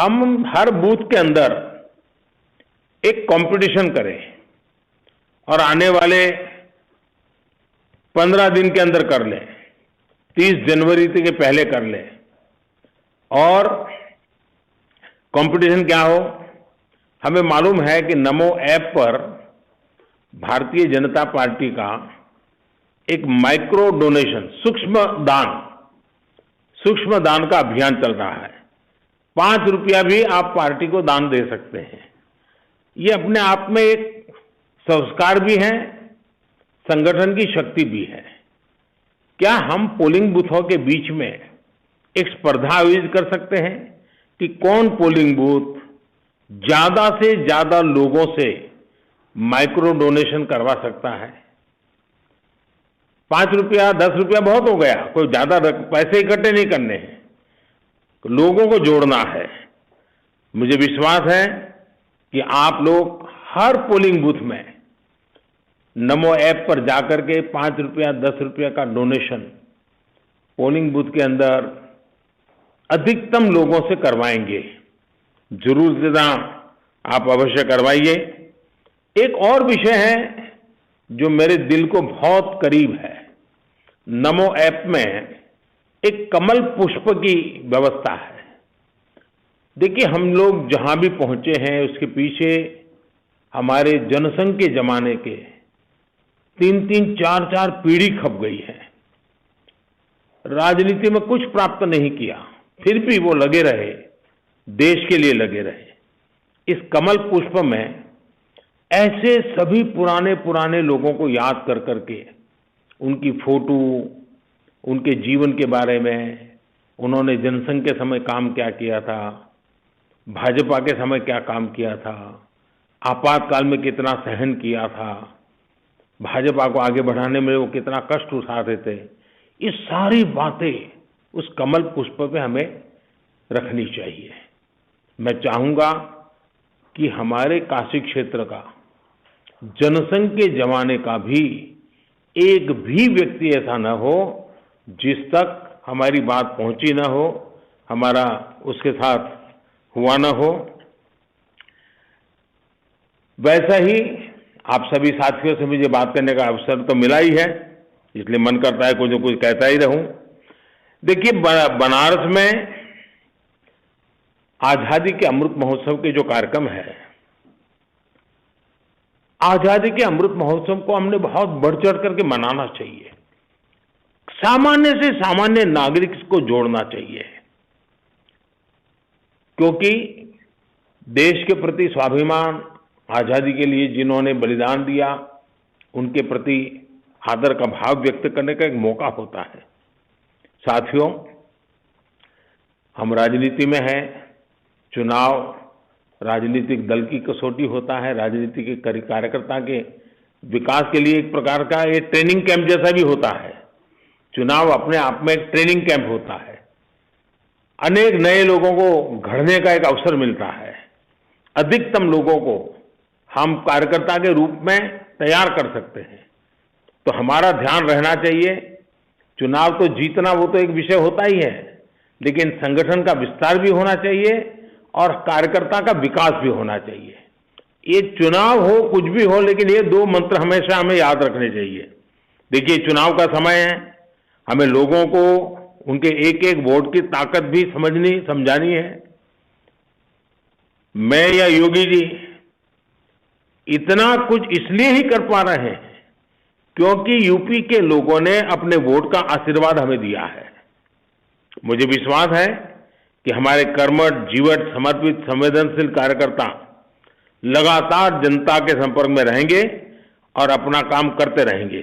हम हर बूथ के अंदर एक कंपटीशन करें और आने वाले 15 दिन के अंदर कर लें, 30 जनवरी के पहले कर लें। और कंपटीशन क्या हो? हमें मालूम है कि नमो ऐप पर भारतीय जनता पार्टी का एक माइक्रो डोनेशन, सूक्ष्म दान का अभियान चल रहा है। 5 रुपया भी आप पार्टी को दान दे सकते हैं। ये अपने आप में एक संस्कार भी है, संगठन की शक्ति भी है। क्या हम पोलिंग बूथों के बीच में एक स्पर्धा आयोजित कर सकते हैं कि कौन पोलिंग बूथ ज्यादा से ज्यादा लोगों से माइक्रो डोनेशन करवा सकता है? 5 रुपया 10 रुपया बहुत हो गया, कोई ज्यादा पैसे इकट्ठे नहीं करने हैं, लोगों को जोड़ना है। मुझे विश्वास है कि आप लोग हर पोलिंग बूथ में नमो ऐप पर जाकर के 5 रुपया 10 रुपया का डोनेशन पोलिंग बूथ के अंदर अधिकतम लोगों से करवाएंगे। जरूर जितना आप अवश्य करवाइए। एक और विषय है जो मेरे दिल को बहुत करीब है। नमो ऐप में एक कमल पुष्प की व्यवस्था है। देखिए, हम लोग जहां भी पहुंचे हैं उसके पीछे हमारे जनसंघ के जमाने के 3-3, 4-4 पीढ़ी खप गई है। राजनीति में कुछ प्राप्त नहीं किया, फिर भी वो लगे रहे, देश के लिए लगे रहे। इस कमल पुष्प में ऐसे सभी पुराने लोगों को याद कर करके उनकी फोटो, उनके जीवन के बारे में, उन्होंने जनसंघ के समय काम क्या किया था, भाजपा के समय क्या काम किया था, आपातकाल में कितना सहन किया था, भाजपा को आगे बढ़ाने में वो कितना कष्ट उठाते थे, ये सारी बातें उस कमल पुष्प पे हमें रखनी चाहिए। मैं चाहूंगा कि हमारे काशी क्षेत्र का, जनसंघ के जमाने का भी एक भी व्यक्ति ऐसा न हो जिस तक हमारी बात पहुंची न हो, हमारा उसके साथ हुआ न हो। वैसा ही आप सभी साथियों से मुझे बात करने का अवसर तो मिला ही है, इसलिए मन करता है कुछ न कुछ कहता ही रहूं। देखिए, बनारस में आजादी के अमृत महोत्सव के जो कार्यक्रम है, आजादी के अमृत महोत्सव को हमने बहुत बढ़ चढ़ करके मनाना चाहिए। सामान्य से सामान्य नागरिक को जोड़ना चाहिए, क्योंकि देश के प्रति स्वाभिमान, आजादी के लिए जिन्होंने बलिदान दिया, उनके प्रति आदर का भाव व्यक्त करने का एक मौका होता है। साथियों, हम राजनीति में हैं। चुनाव राजनीतिक दल की कसौटी होता है, राजनीतिक कार्यकर्ता के विकास के लिए एक प्रकार का ये ट्रेनिंग कैंप जैसा भी होता है। चुनाव अपने आप में एक ट्रेनिंग कैंप होता है। अनेक नए लोगों को घड़ने का एक अवसर मिलता है। अधिकतम लोगों को हम कार्यकर्ता के रूप में तैयार कर सकते हैं। तो हमारा ध्यान रहना चाहिए, चुनाव तो जीतना वो तो एक विषय होता ही है, लेकिन संगठन का विस्तार भी होना चाहिए और कार्यकर्ता का विकास भी होना चाहिए। ये चुनाव हो, कुछ भी हो, लेकिन ये 2 मंत्र हमेशा हमें याद रखने चाहिए। देखिए, चुनाव का समय है, हमें लोगों को उनके एक एक वोट की ताकत भी समझानी है। मैं या योगी जी इतना कुछ इसलिए ही कर पा रहे हैं क्योंकि यूपी के लोगों ने अपने वोट का आशीर्वाद हमें दिया है। मुझे विश्वास है कि हमारे कर्मठ, जीवट, समर्पित, संवेदनशील कार्यकर्ता लगातार जनता के संपर्क में रहेंगे और अपना काम करते रहेंगे।